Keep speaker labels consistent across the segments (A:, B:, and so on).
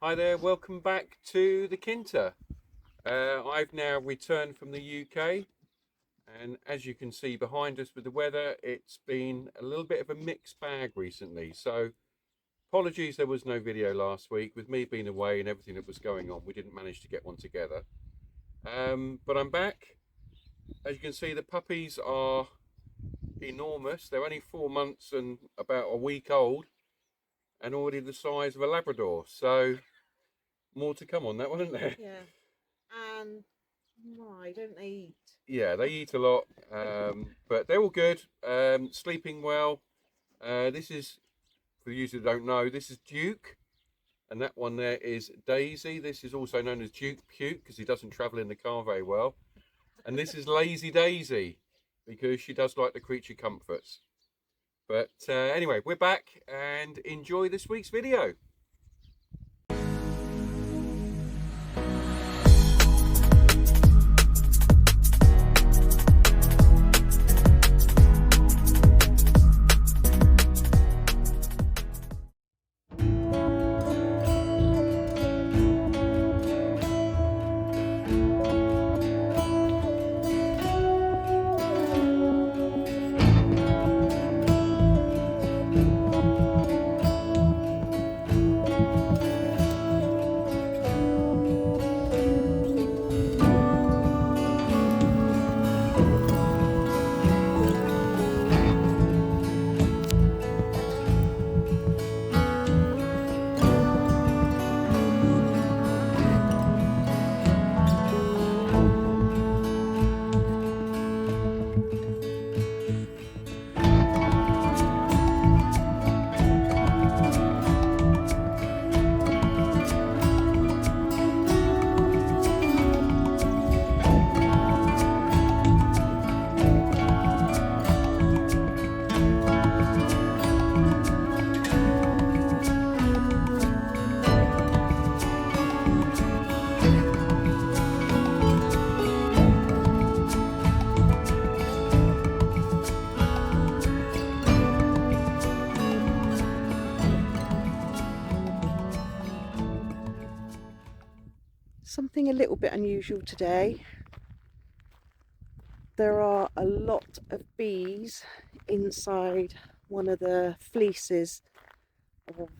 A: Hi there, welcome back to the Kinter. I've now returned from the UK, and as you can see behind us with the weather, it's been a little bit of a mixed bag recently. So, apologies there was no video last week with me being away and everything that was going on. We didn't manage to get one together. But I'm back. As you can see, the puppies are enormous. They're only 4 months and about a week old, and already the size of a Labrador. So, more to come on that one, isn't there?
B: Yeah. And why don't they eat?
A: Yeah, they eat a lot, but they're all good. Sleeping well. This is, for you who don't know, this is Duke, and that one there is Daisy. This is also known as Duke Puke because he doesn't travel in the car very well. And this is Lazy Daisy because she does like the creature comforts. But anyway, we're back and enjoy this week's video.
B: Something a little bit unusual today. There are a lot of bees inside one of the fleeces of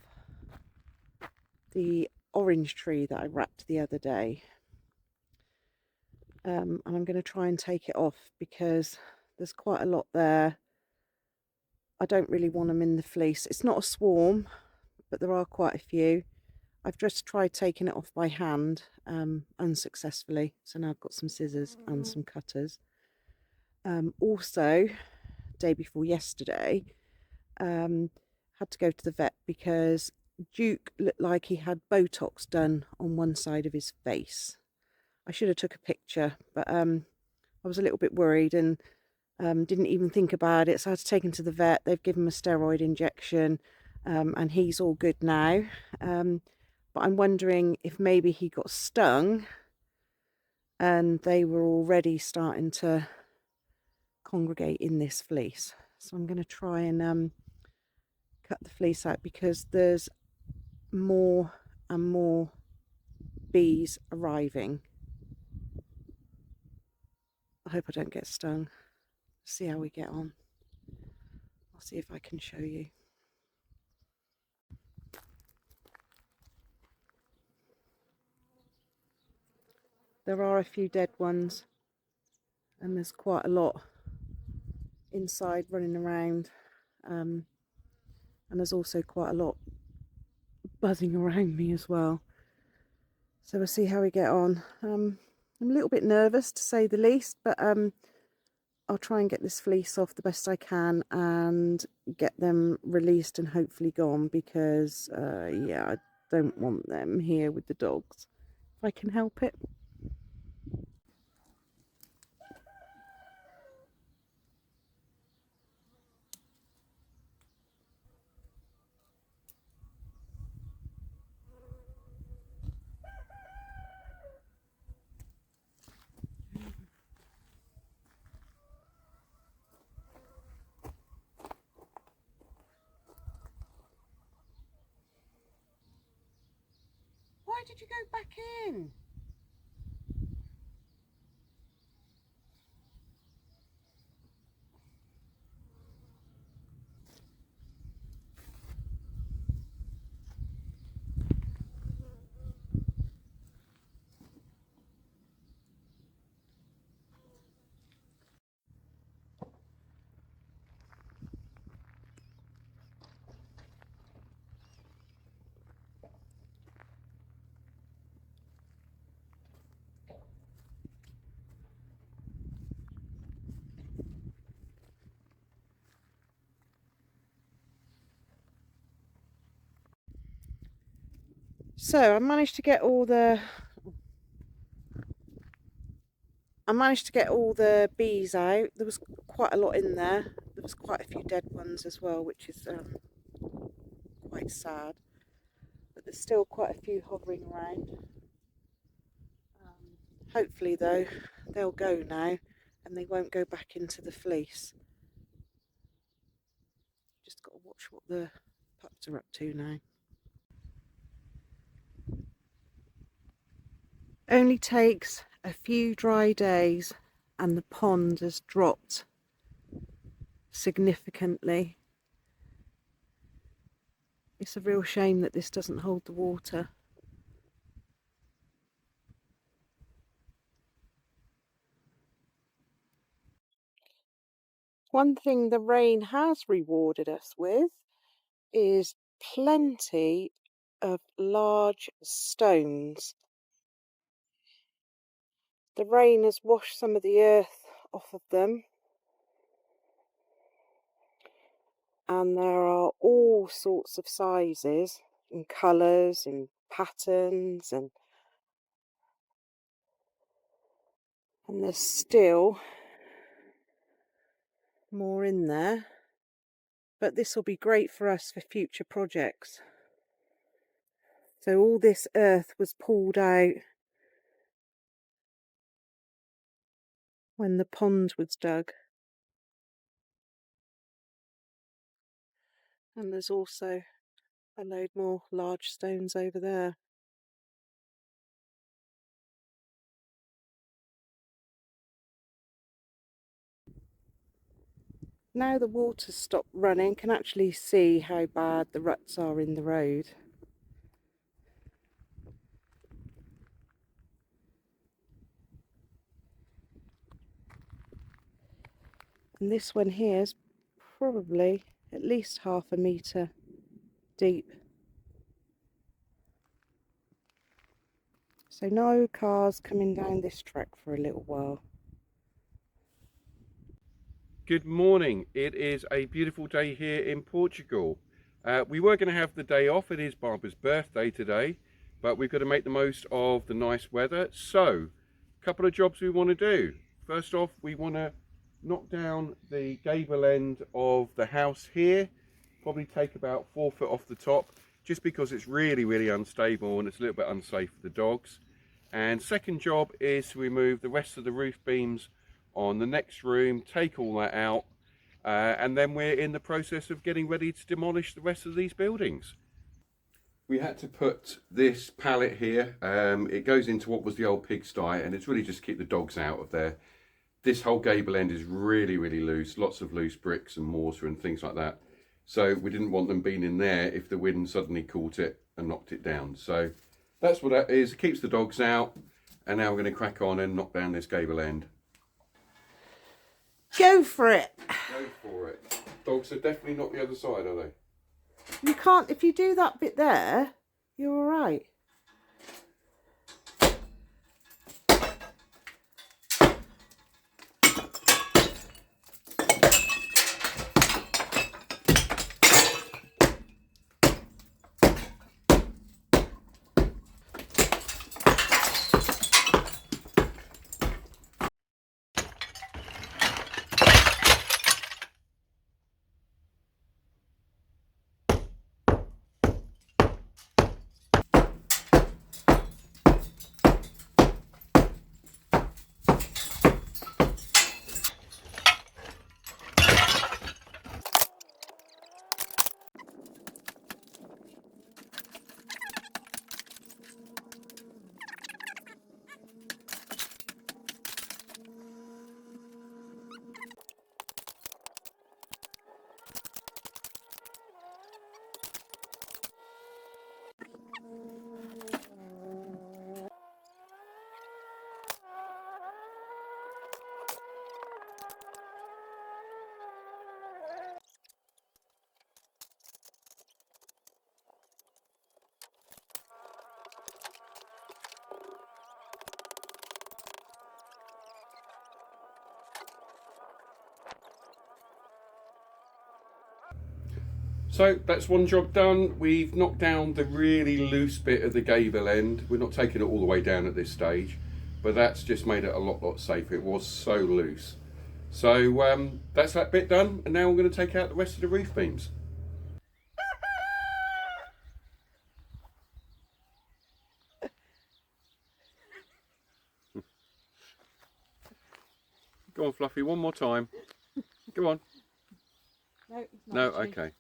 B: the orange tree that I wrapped the other day. And I'm going to try and take it off because there's quite a lot there. I don't really want them in the fleece. It's not a swarm, but there are quite a few. I've just tried taking it off by hand unsuccessfully. So now I've got some scissors and some cutters. Also, day before yesterday, had to go to the vet because Duke looked like he had Botox done on one side of his face. I should have took a picture, but I was a little bit worried and didn't even think about it. So I had to take him to the vet. They've given him a steroid injection and he's all good now. But I'm wondering if maybe he got stung and they were already starting to congregate in this fleece. So I'm going to try and cut the fleece out because there's more and more bees arriving. I hope I don't get stung. See how we get on. I'll see if I can show you. There are a few dead ones and there's quite a lot inside running around, and there's also quite a lot buzzing around me as well. So we'll see how we get on. I'm a little bit nervous to say the least, but I'll try and get this fleece off the best I can and get them released and hopefully gone because yeah, I don't want them here with the dogs if I can help it. did you go back in? So I managed to get all the bees out. There was quite a lot in there. There was quite a few dead ones as well, which is quite sad. But there's still quite a few hovering around. Hopefully though, they'll go now and they won't go back into the fleece. Just got to watch what the pups are up to now. Only takes a few dry days and the pond has dropped significantly. It's a real shame that this doesn't hold the water. One thing the rain has rewarded us with is plenty of large stones. The rain has washed some of the earth off of them, and there are all sorts of sizes and colours and patterns, and there's still more in there, but this will be great for us for future projects. So all this earth was pulled out when the pond was dug, and there's also a load more large stones over there. Now the water's stopped running, can actually see how bad the ruts are in the road. And this one here is probably at least half a metre deep. So no cars coming down this track for a little while.
A: Good morning. It is a beautiful day here in Portugal. We were going to have the day off. It is Barbara's birthday today, but we've got to make the most of the nice weather. So, a couple of jobs we want to do. First off, we want to knock down the gable end of the house here. Probably take about 4 foot off the top, just because it's really unstable and it's a little bit unsafe for the dogs. And second job is to remove the rest of the roof beams on the next room, take all that out, and then we're in the process of getting ready to demolish the rest of these buildings. We had to put this pallet here, it goes into what was the old pigsty, and it's really just to keep the dogs out of there. This whole gable end is really loose, lots of loose bricks and mortar and things like that. So we didn't want them being in there if the wind suddenly caught it and knocked it down. So that's what that is, it keeps the dogs out, and now we're going to crack on and knock down this gable end.
B: Go for it!
A: Go for it. Dogs are definitely not the other side, are they?
B: You can't, if you do that bit there, you're alright.
A: So that's one job done. We've knocked down the really loose bit of the gable end. We're not taking it all the way down at this stage, but that's just made it a lot safer. It was so loose. So that's that bit done, and now I'm going to take out the rest of the roof beams. Go on, Fluffy, one more time. Go on.
B: No, it's not.
A: No,
B: actually.
A: okay.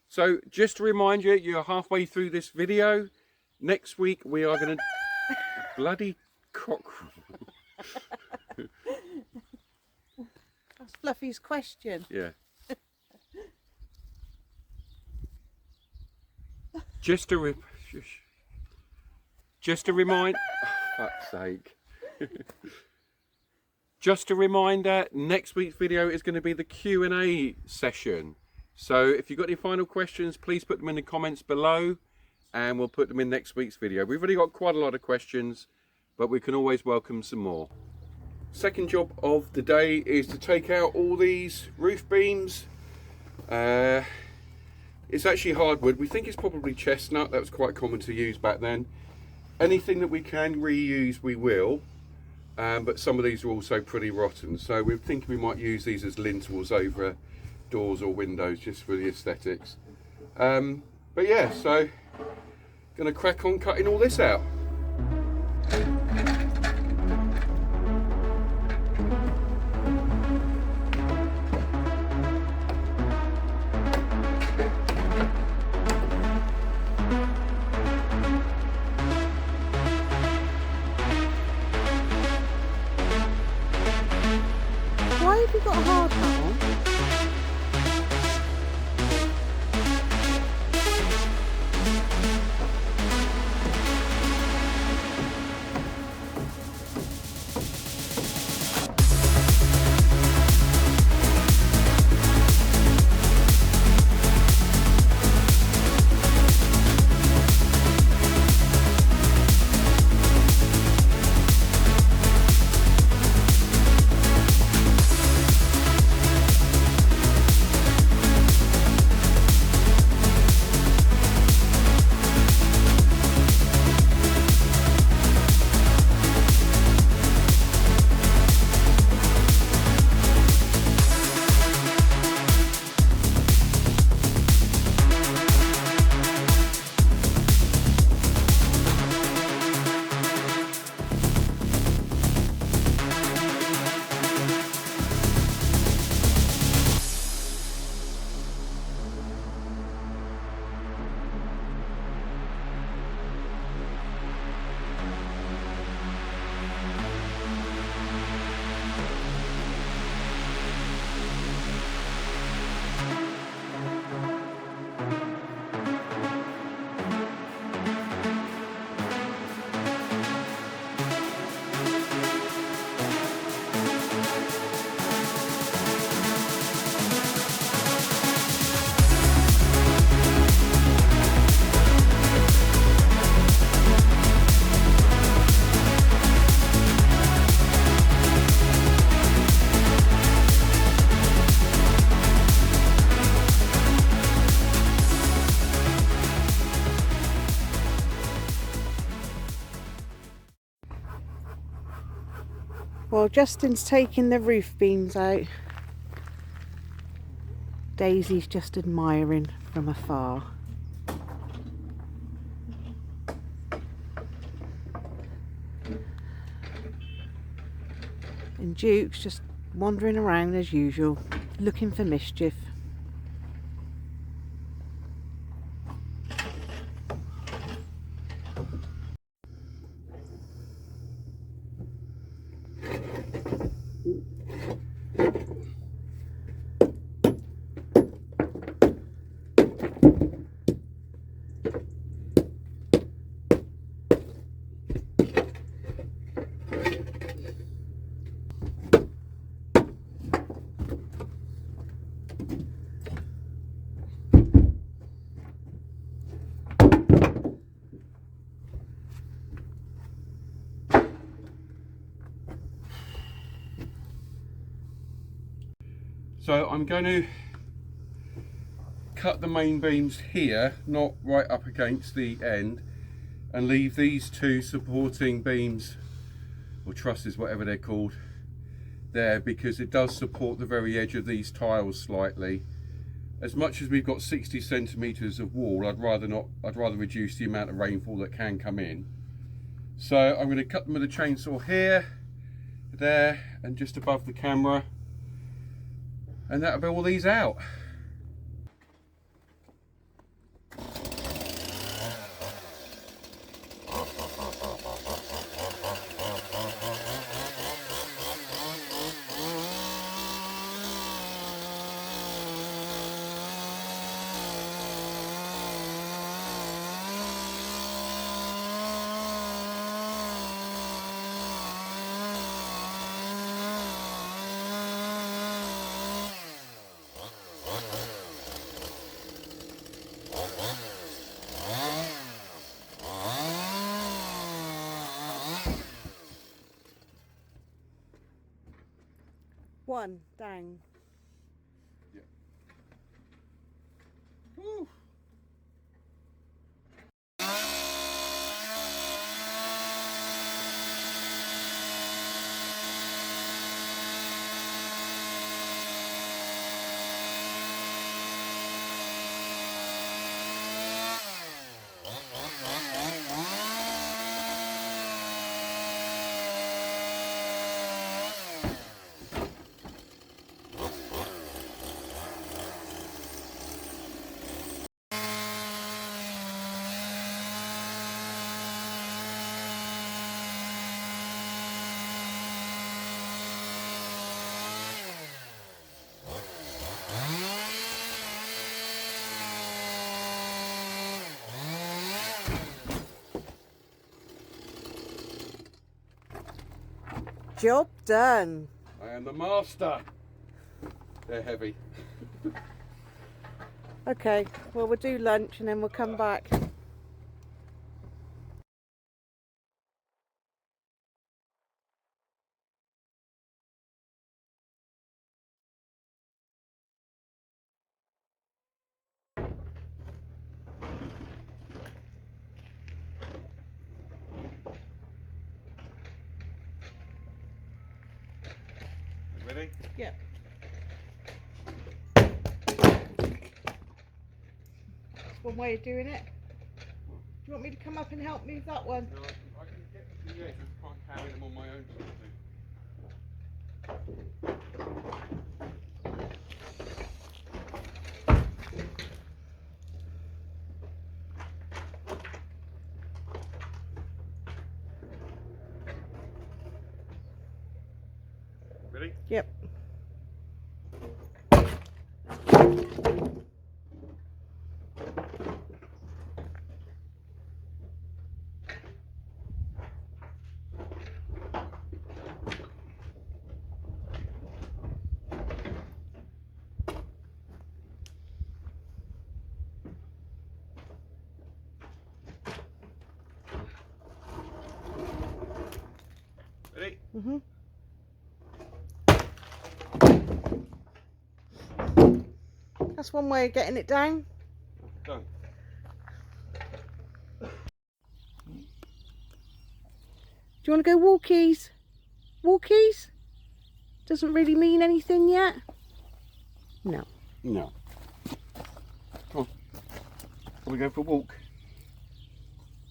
A: So just to remind you, you're halfway through this video. Next week we are going to bloody cockerel.
B: That's Fluffy's question.
A: Yeah. Just to remind. Oh, fuck's sake. Just a reminder, next week's video is going to be the Q&A session. So if you've got any final questions, please put them in the comments below and we'll put them in next week's video. We've already got quite a lot of questions, but we can always welcome some more. Second job of the day is to take out all these roof beams. It's actually hardwood. We think it's probably chestnut. That was quite common to use back then. Anything that we can reuse, we will. But some of these are also pretty rotten, so we're thinking we might use these as lintels over doors or windows just for the aesthetics. But yeah, so gonna crack on cutting all this out.
B: Why have you got a hard hat on? While Justin's taking the roof beams out, Daisy's just admiring from afar. And Duke's just wandering around as usual, looking for mischief. So I'm going to
A: cut the main beams here, not right up against the end, and leave these two supporting beams, or trusses, whatever they're called, there, because it does support the very edge of these tiles slightly. As much as we've got 60 centimeters of wall, I'd rather reduce the amount of rainfall that can come in. So I'm going to cut them with a chainsaw here, there, and just above the camera, and that'll be all these out.
B: One down.
A: Yeah. Woo.
B: Job done.
A: I am the master. They're heavy.
B: Okay, well, we'll do lunch and then we'll come back.
A: Ready?
B: Yeah. That's one way of doing it. Do you want me to come up and help move that one?
A: No, I can get them to the edge. I can't carry them on my own. Ready?
B: Yep.
A: Ready?
B: Mhm. That's one way of getting it down.
A: Done.
B: Do you want to go walkies? Walkies? Doesn't really mean anything yet? No.
A: No. Come on. Are we going for a walk?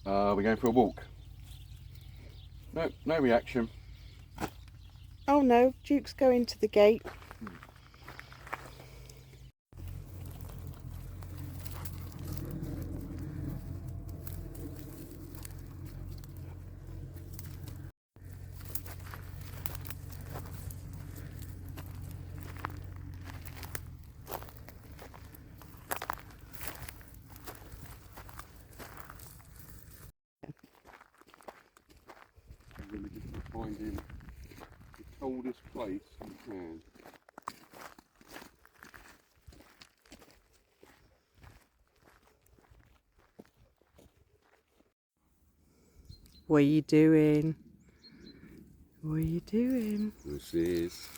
A: We're going for a walk. No, no reaction.
B: Oh no, Duke's going to the gate.
A: I'm going to just find him the coldest place you can.
B: What are you doing? What are you doing?
A: This is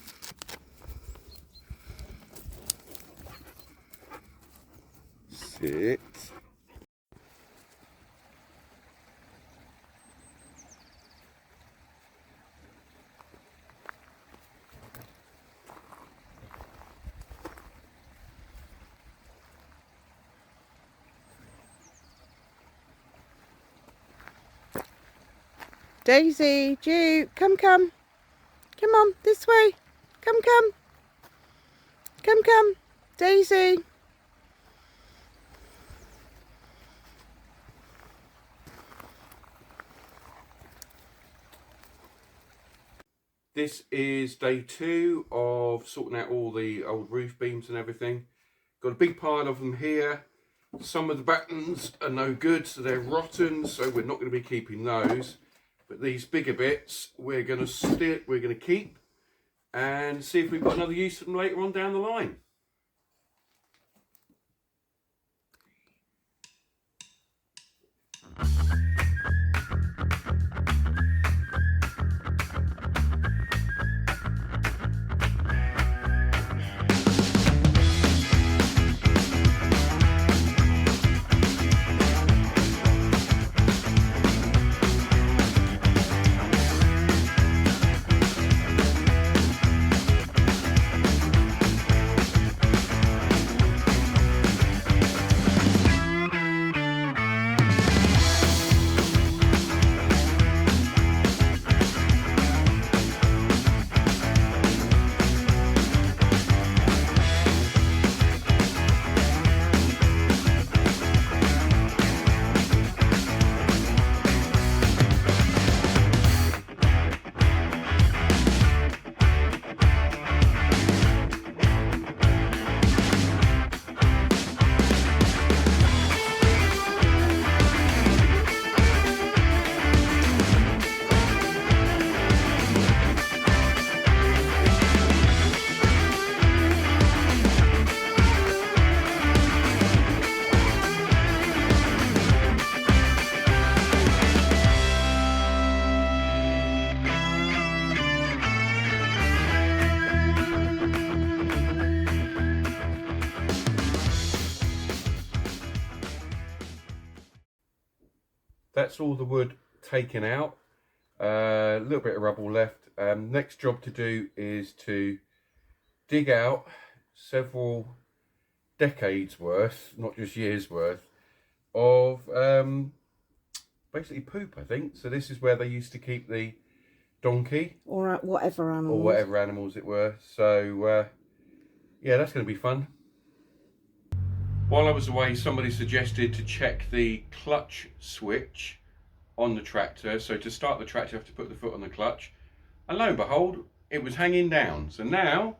A: it.
B: Daisy, Duke, come. Come on, this way. Come. Come. Daisy.
A: This is day 2 of sorting out all the old roof beams and everything. Got a big pile of them here. Some of the Batons are no good, so they're rotten, so we're not going to be keeping those. But these bigger bits we're going to keep and see if we've got another use for them later on down the line. That's all the wood taken out. A little bit of rubble left. Next job to do is to dig out several decades worth, not just years worth, of basically poop, I think. So this is where they used to keep the donkey.
B: Or whatever animals.
A: Or whatever animals it were. So yeah, that's going to be fun. While I was away, somebody suggested to check the clutch switch on the tractor. So to start the tractor, you have to put the foot on the clutch. And lo and behold, it was hanging down. So now,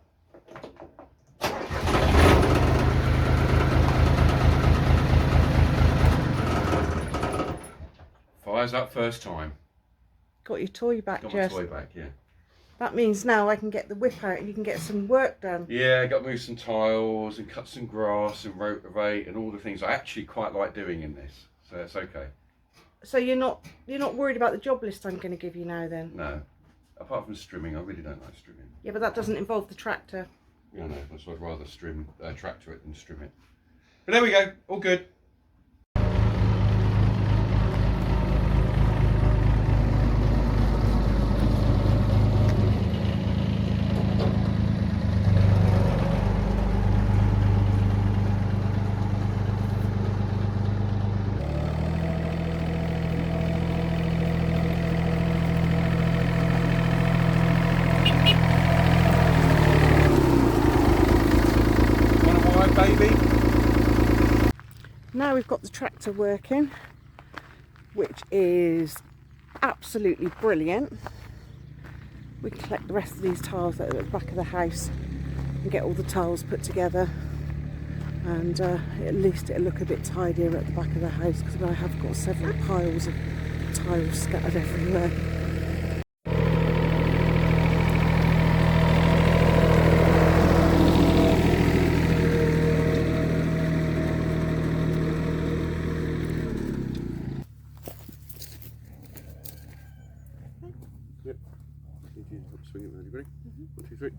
A: fires up first time.
B: Got your toy back,
A: Got
B: Jess.
A: my toy back, yeah.
B: That means now I can get the whip out and you can get some work done.
A: Yeah, I got to move some tiles and cut some grass and rotivate and all the things I actually quite like doing in this. So it's okay.
B: So you're not worried about the job list I'm going to give you now then?
A: No. Apart from strimming, I really don't like strimming.
B: Yeah, but that doesn't involve the tractor.
A: Yeah, no, so I'd rather tractor it than strim it. But there we go, all good. Baby.
B: Now we've got the tractor working, which is absolutely brilliant. We can collect the rest of these tiles that are at the back of the house and get all the tiles put together, and at least it'll look a bit tidier at the back of the house, because I have got several piles of tiles scattered everywhere.
A: Swing it, ready? 1, 2, 3.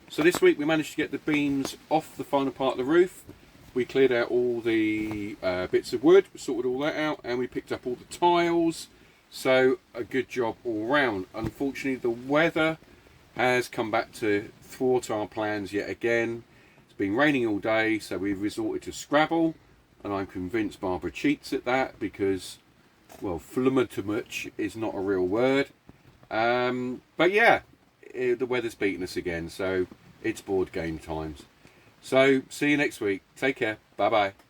A: So this week we managed to get the beams off the final part of the roof. We cleared out all the bits of wood, sorted all that out, and we picked up all the tiles. So a good job all round. Unfortunately, the weather has come back to thwart our plans yet again. It's been raining all day, so we've resorted to Scrabble, and I'm convinced Barbara cheats at that because, well, flummertumuch is not a real word. But yeah, the weather's beaten us again, so it's board game times. So see you next week. Take care. Bye bye.